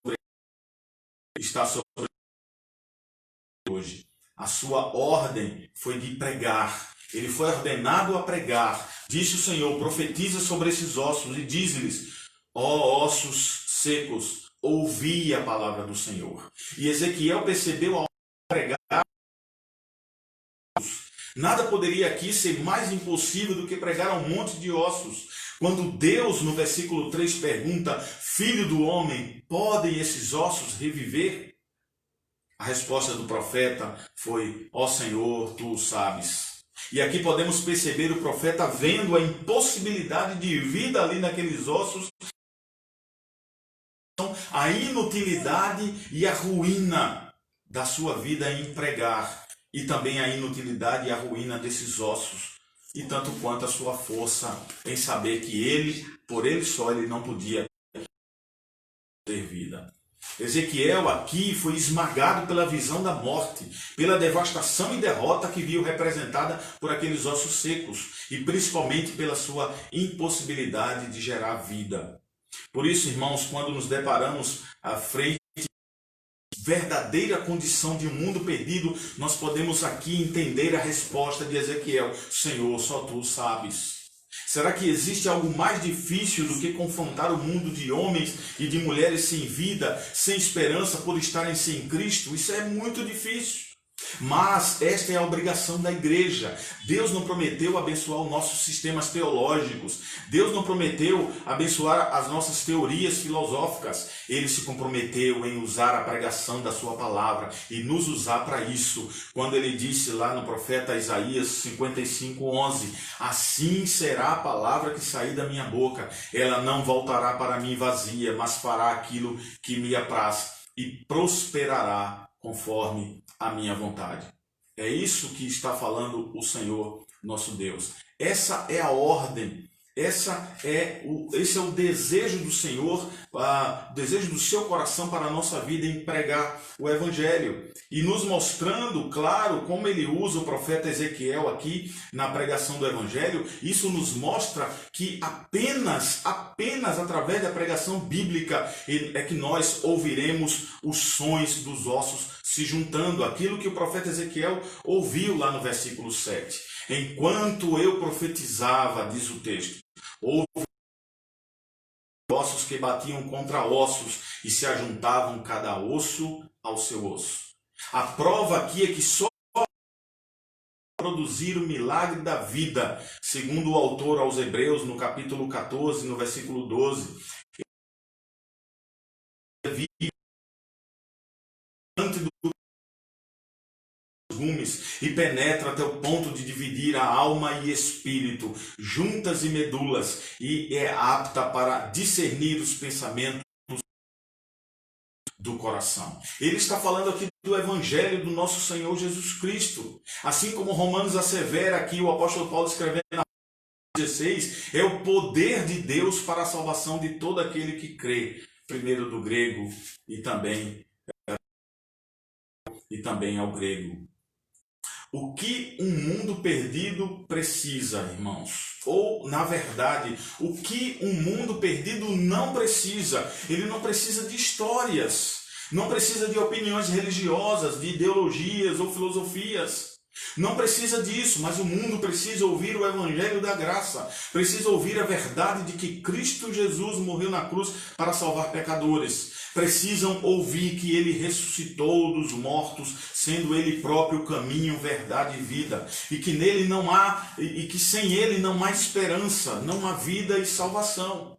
hoje. A sua ordem foi de pregar. Ele foi ordenado a pregar. Disse o Senhor: profetiza sobre esses ossos e diz-lhes: ó ossos secos, ouvi a palavra do Senhor. E Ezequiel percebeu ao pregar, nada poderia aqui ser mais impossível do que pregar a um monte de ossos. Quando Deus, no versículo 3, pergunta: filho do homem, podem esses ossos reviver? A resposta do profeta foi: ó Senhor, tu o sabes. E aqui podemos perceber o profeta vendo a impossibilidade de vida ali naqueles ossos, a inutilidade e a ruína da sua vida em pregar, e também a inutilidade e a ruína desses ossos, e tanto quanto a sua força em saber que ele, por ele só, ele não podia ter vida. Ezequiel aqui foi esmagado pela visão da morte, pela devastação e derrota que viu representada por aqueles ossos secos, e principalmente pela sua impossibilidade de gerar vida. Por isso, irmãos, quando nos deparamos à frente da verdadeira condição de um mundo perdido, nós podemos aqui entender a resposta de Ezequiel: Senhor, só tu sabes. Será que existe algo mais difícil do que confrontar o mundo de homens e de mulheres sem vida, sem esperança por estarem sem Cristo? Isso é muito difícil. Mas esta é a obrigação da igreja. Deus não prometeu abençoar os nossos sistemas teológicos. Deus não prometeu abençoar as nossas teorias filosóficas. Ele se comprometeu em usar a pregação da sua palavra e nos usar para isso. Quando ele disse lá no profeta Isaías 55:11, assim será a palavra que sair da minha boca. Ela não voltará para mim vazia, mas fará aquilo que me apraz e prosperará conforme a minha vontade. É isso que está falando o Senhor, nosso Deus. Essa é a ordem, esse é o desejo do Senhor, o desejo do seu coração para a nossa vida em pregar o Evangelho. E nos mostrando, claro, como ele usa o profeta Ezequiel aqui na pregação do Evangelho, isso nos mostra que apenas através da pregação bíblica é que nós ouviremos os sons dos ossos se juntando àquilo que o profeta Ezequiel ouviu lá no versículo 7. Enquanto eu profetizava, diz o texto, houve ossos que batiam contra ossos e se ajuntavam cada osso ao seu osso. A prova aqui é que só produzir o milagre da vida, segundo o autor aos Hebreus, no capítulo 14, no versículo 12. Diante dos gumes e penetra até o ponto de dividir a alma e espírito, juntas e medulas, e é apta para discernir os pensamentos do coração. Ele está falando aqui do evangelho do nosso Senhor Jesus Cristo. Assim como Romanos assevera aqui, o apóstolo Paulo escrevendo na 16, é o poder de Deus para a salvação de todo aquele que crê, primeiro do grego e também ao grego. O que um mundo perdido precisa, irmãos? Ou, na verdade, o que um mundo perdido não precisa? Ele não precisa de histórias, não precisa de opiniões religiosas, de ideologias ou filosofias. Não precisa disso, mas o mundo precisa ouvir o evangelho da graça, precisa ouvir a verdade de que Cristo Jesus morreu na cruz para salvar pecadores. Precisam ouvir que ele ressuscitou dos mortos, sendo ele próprio caminho, verdade e vida, e que nele não há, e que sem ele não há esperança, não há vida e salvação.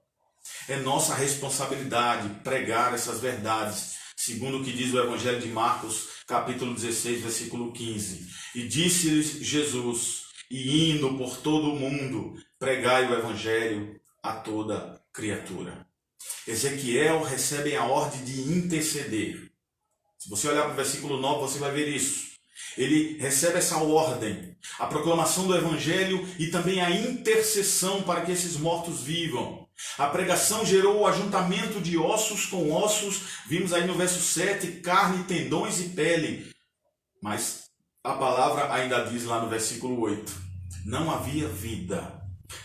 É nossa responsabilidade pregar essas verdades, segundo o que diz o Evangelho de Marcos, capítulo 16, versículo 15. E disse-lhes Jesus, e indo por todo o mundo, pregai o Evangelho a toda criatura. Ezequiel recebe a ordem de interceder. Se você olhar para o versículo 9, você vai ver isso. Ele recebe essa ordem, a proclamação do Evangelho e também a intercessão para que esses mortos vivam. A pregação gerou o ajuntamento de ossos com ossos, vimos aí no verso 7, carne, tendões e pele. Mas a palavra ainda diz lá no versículo 8, não havia vida.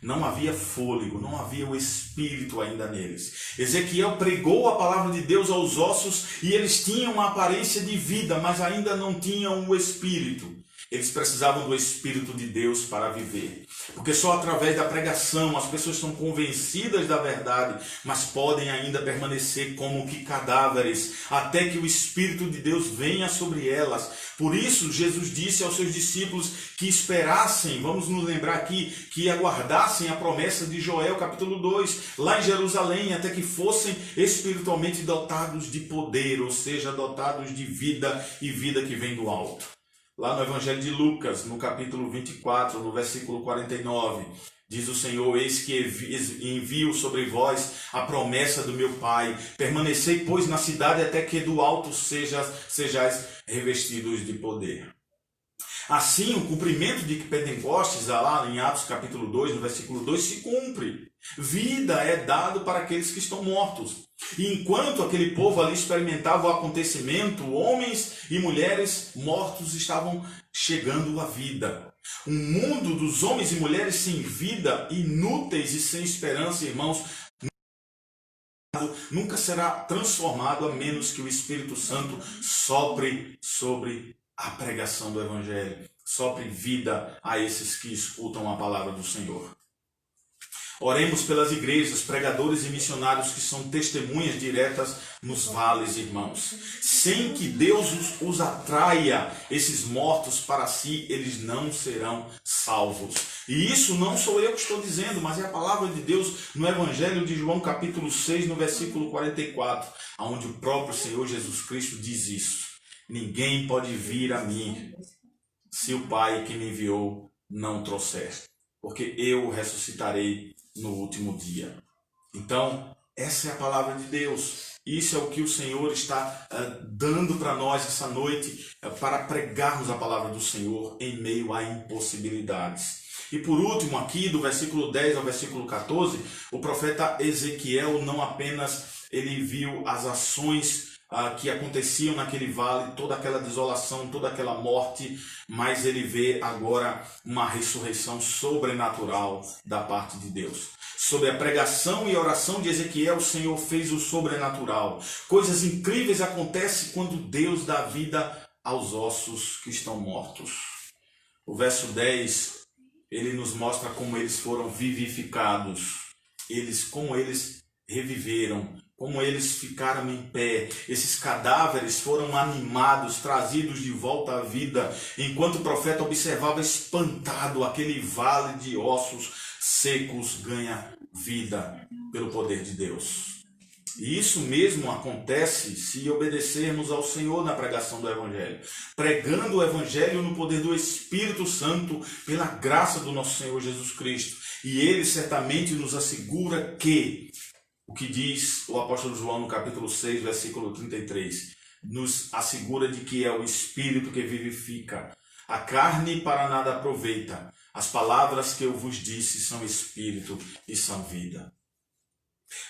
Não havia fôlego, não havia o Espírito ainda neles. Ezequiel pregou a palavra de Deus aos ossos e eles tinham uma aparência de vida, mas ainda não tinham o Espírito. Eles precisavam do Espírito de Deus para viver. Porque só através da pregação as pessoas estão convencidas da verdade, mas podem ainda permanecer como que cadáveres, até que o Espírito de Deus venha sobre elas. Por isso, Jesus disse aos seus discípulos que esperassem, vamos nos lembrar aqui, que aguardassem a promessa de Joel, capítulo 2, lá em Jerusalém, até que fossem espiritualmente dotados de poder, ou seja, dotados de vida e vida que vem do alto. Lá no Evangelho de Lucas, no capítulo 24, no versículo 49, diz o Senhor, eis que envio sobre vós a promessa do meu Pai. Permanecei, pois, na cidade até que do alto sejais revestidos de poder. Assim, o cumprimento de Pentecostes, lá em Atos capítulo 2, no versículo 2, se cumpre. Vida é dado para aqueles que estão mortos. E enquanto aquele povo ali experimentava o acontecimento, homens e mulheres mortos estavam chegando à vida. Um mundo dos homens e mulheres sem vida, inúteis e sem esperança, irmãos, nunca será transformado a menos que o Espírito Santo sopre sobre a pregação do Evangelho, sopre vida a esses que escutam a palavra do Senhor. Oremos pelas igrejas, pregadores e missionários que são testemunhas diretas nos vales, irmãos. Sem que Deus os atraia, esses mortos para si, eles não serão salvos. E isso não sou eu que estou dizendo, mas é a palavra de Deus no Evangelho de João, capítulo 6, no versículo 44, onde o próprio Senhor Jesus Cristo diz isso. Ninguém pode vir a mim se o Pai que me enviou não trouxer, porque eu o ressuscitarei no último dia. Então, essa é a palavra de Deus. Isso é o que o Senhor está dando para nós essa noite, para pregarmos a palavra do Senhor em meio a impossibilidades. E por último, aqui do versículo 10 ao versículo 14, o profeta Ezequiel não apenas ele viu as ações que aconteciam naquele vale, toda aquela desolação, toda aquela morte, mas ele vê agora uma ressurreição sobrenatural da parte de Deus. Sobre a pregação e oração de Ezequiel, o Senhor fez o sobrenatural. Coisas incríveis acontecem quando Deus dá vida aos ossos que estão mortos. O verso 10, ele nos mostra como eles foram vivificados, como eles reviveram, como eles ficaram em pé. Esses cadáveres foram animados, trazidos de volta à vida, enquanto o profeta observava espantado aquele vale de ossos secos ganha vida pelo poder de Deus. E isso mesmo acontece se obedecermos ao Senhor na pregação do Evangelho. Pregando o Evangelho no poder do Espírito Santo, pela graça do nosso Senhor Jesus Cristo. E Ele certamente nos assegura que, o que diz o apóstolo João no capítulo 6, versículo 33, nos assegura de que é o Espírito que vivifica. A carne para nada aproveita. As palavras que eu vos disse são Espírito e são vida.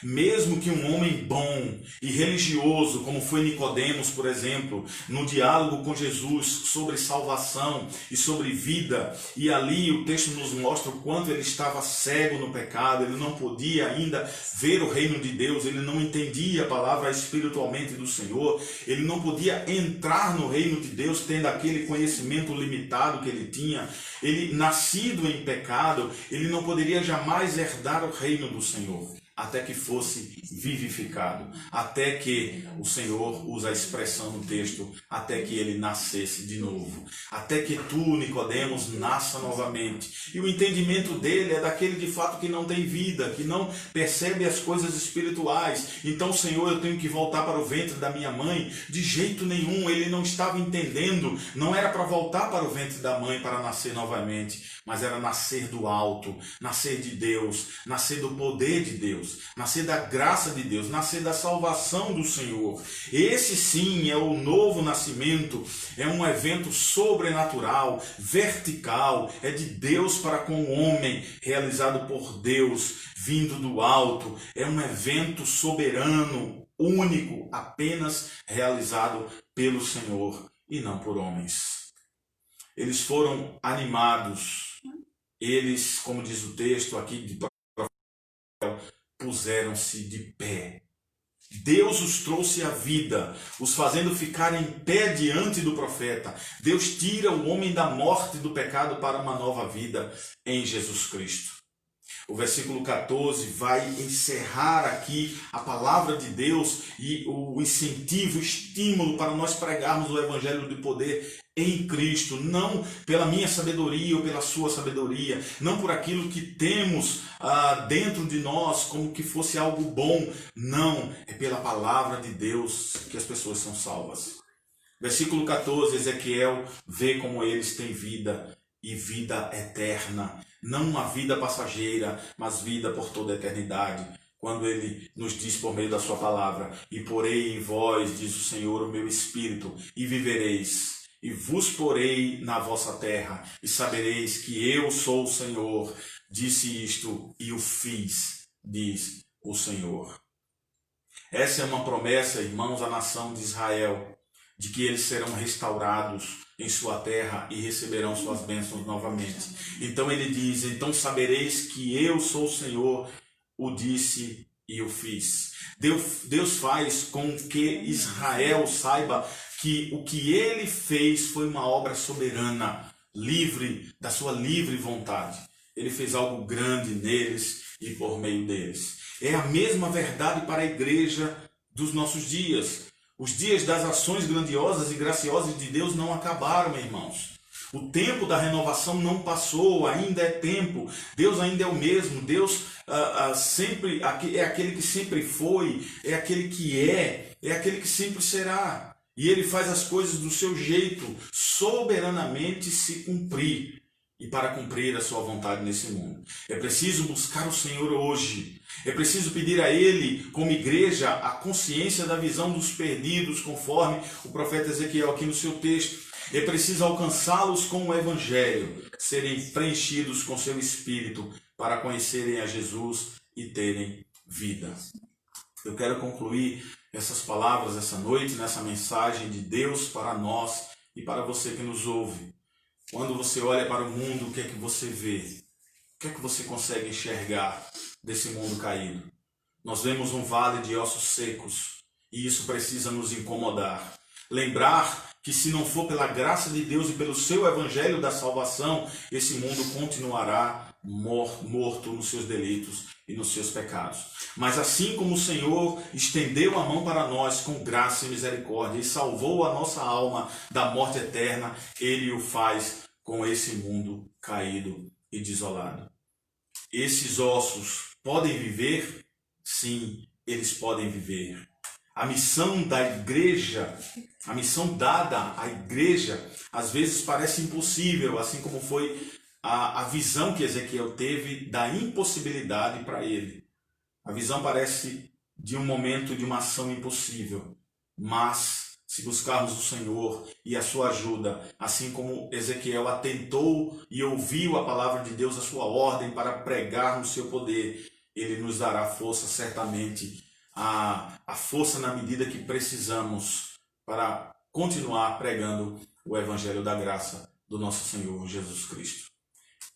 Mesmo que um homem bom e religioso, como foi Nicodemos, por exemplo, no diálogo com Jesus sobre salvação e sobre vida, e ali o texto nos mostra o quanto ele estava cego no pecado, ele não podia ainda ver o reino de Deus, ele não entendia a palavra espiritualmente do Senhor, ele não podia entrar no reino de Deus tendo aquele conhecimento limitado que ele tinha, ele nascido em pecado, ele não poderia jamais herdar o reino do Senhor. Até que fosse vivificado, até que o Senhor usa a expressão no texto, até que ele nascesse de novo, até que tu, Nicodemos, nasça novamente. E o entendimento dele é daquele de fato que não tem vida, que não percebe as coisas espirituais. Então, Senhor, eu tenho que voltar para o ventre da minha mãe? De jeito nenhum, ele não estava entendendo, não era para voltar para o ventre da mãe para nascer novamente, mas era nascer do alto, nascer de Deus, nascer do poder de Deus, nascer da graça de Deus, nascer da salvação do Senhor. Esse sim é o novo nascimento, é um evento sobrenatural, vertical, é de Deus para com o homem, realizado por Deus, vindo do alto, é um evento soberano, único, apenas realizado pelo Senhor e não por homens. Eles foram animados, eles, como diz o texto aqui de puseram-se de pé. Deus os trouxe à vida, os fazendo ficar em pé diante do profeta. Deus tira o homem da morte e do pecado para uma nova vida em Jesus Cristo. O versículo 14 vai encerrar aqui a palavra de Deus e o incentivo, o estímulo para nós pregarmos o evangelho de poder em Cristo, não pela minha sabedoria ou pela sua sabedoria, não por aquilo que temos dentro de nós como que fosse algo bom, não, é pela palavra de Deus que as pessoas são salvas. Versículo 14, Ezequiel vê como eles têm vida e vida eterna, não uma vida passageira, mas vida por toda a eternidade. Quando ele nos diz por meio da sua palavra, e porei em vós, diz o Senhor, o meu espírito, e vivereis, e vos porei na vossa terra, e sabereis que eu sou o Senhor, disse isto e o fiz, diz o Senhor. Essa é uma promessa, irmãos, à nação de Israel, de que eles serão restaurados em sua terra e receberão suas bênçãos novamente. Então ele diz, então sabereis que eu sou o Senhor, o disse e o fiz. Deus faz com que Israel saiba que o que ele fez foi uma obra soberana, livre, da sua livre vontade. Ele fez algo grande neles e por meio deles. É a mesma verdade para a igreja dos nossos dias. Os dias das ações grandiosas e graciosas de Deus não acabaram, meus irmãos. O tempo da renovação não passou, ainda é tempo. Deus ainda é o mesmo. Deus sempre é aquele que sempre foi, é aquele que é aquele que sempre será. E Ele faz as coisas do seu jeito, soberanamente se cumprir. E para cumprir a sua vontade nesse mundo. É preciso buscar o Senhor hoje. É preciso pedir a Ele, como igreja, a consciência da visão dos perdidos, conforme o profeta Ezequiel aqui no seu texto. É preciso alcançá-los com o Evangelho, serem preenchidos com seu Espírito, para conhecerem a Jesus e terem vida. Eu quero concluir essas palavras essa noite, nessa mensagem de Deus para nós e para você que nos ouve. Quando você olha para o mundo, o que é que você vê? O que é que você consegue enxergar desse mundo caído? Nós vemos um vale de ossos secos e isso precisa nos incomodar. Lembrar que se não for pela graça de Deus e pelo seu evangelho da salvação, esse mundo continuará morto nos seus delitos e nos seus pecados. Mas assim como o Senhor estendeu a mão para nós com graça e misericórdia e salvou a nossa alma da morte eterna, Ele o faz com esse mundo caído e desolado. Esses ossos podem viver? Sim, eles podem viver. A missão da igreja, a missão dada à igreja, às vezes parece impossível, assim como foi a visão que Ezequiel teve da impossibilidade para ele. A visão parece de um momento de uma ação impossível, mas se buscarmos o Senhor e a sua ajuda, assim como Ezequiel atentou e ouviu a palavra de Deus, a sua ordem para pregar no seu poder, Ele nos dará força certamente, a força na medida que precisamos para continuar pregando o Evangelho da graça do nosso Senhor Jesus Cristo.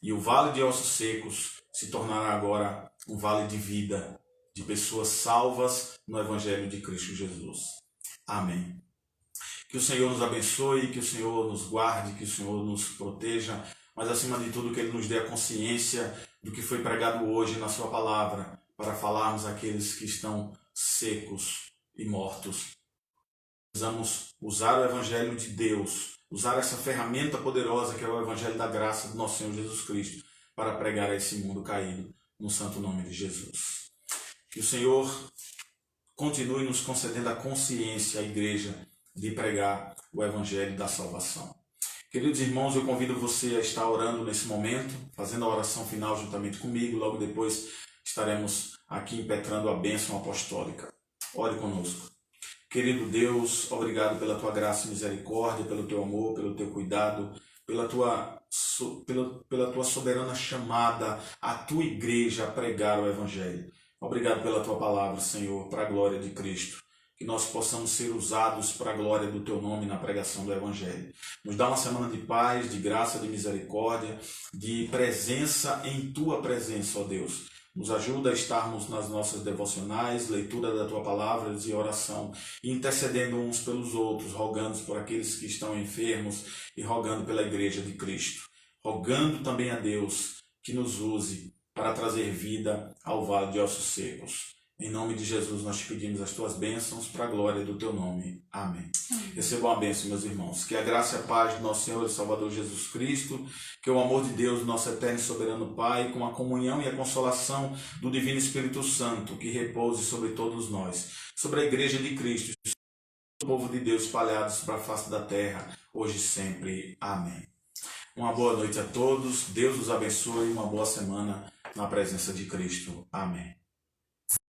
E o vale de ossos secos se tornará agora um vale de vida, de pessoas salvas no Evangelho de Cristo Jesus. Amém. Que o Senhor nos abençoe, que o Senhor nos guarde, que o Senhor nos proteja, mas acima de tudo que Ele nos dê a consciência do que foi pregado hoje na sua palavra, para falarmos àqueles que estão secos e mortos. Precisamos usar o Evangelho de Deus, usar essa ferramenta poderosa que é o Evangelho da graça do nosso Senhor Jesus Cristo, para pregar a esse mundo caído, no santo nome de Jesus. Que o Senhor continue nos concedendo a consciência, a igreja, de pregar o Evangelho da salvação. Queridos irmãos, eu convido você a estar orando nesse momento, fazendo a oração final juntamente comigo. Logo depois estaremos aqui impetrando a bênção apostólica. Ore conosco. Querido Deus, obrigado pela tua graça e misericórdia, pelo teu amor, pelo teu cuidado, pela tua soberana chamada à tua igreja a pregar o Evangelho. Obrigado pela tua palavra, Senhor, para a glória de Cristo. Que nós possamos ser usados para a glória do teu nome na pregação do Evangelho. Nos dá uma semana de paz, de graça, de misericórdia, de presença em tua presença, ó Deus. Nos ajuda a estarmos nas nossas devocionais, leitura da tua palavra e oração, intercedendo uns pelos outros, rogando por aqueles que estão enfermos e rogando pela igreja de Cristo. Rogando também a Deus que nos use para trazer vida ao vale de ossos secos. Em nome de Jesus nós te pedimos as tuas bênçãos para a glória do teu nome. Amém. Recebam a bênção, meus irmãos. Que a graça e a paz do nosso Senhor e Salvador Jesus Cristo, que o amor de Deus, nosso eterno e soberano Pai, com a comunhão e a consolação do Divino Espírito Santo, que repouse sobre todos nós, sobre a igreja de Cristo, sobre o povo de Deus espalhados para a face da terra, hoje e sempre. Amém. Uma boa noite a todos. Deus os abençoe e uma boa semana na presença de Cristo. Amém.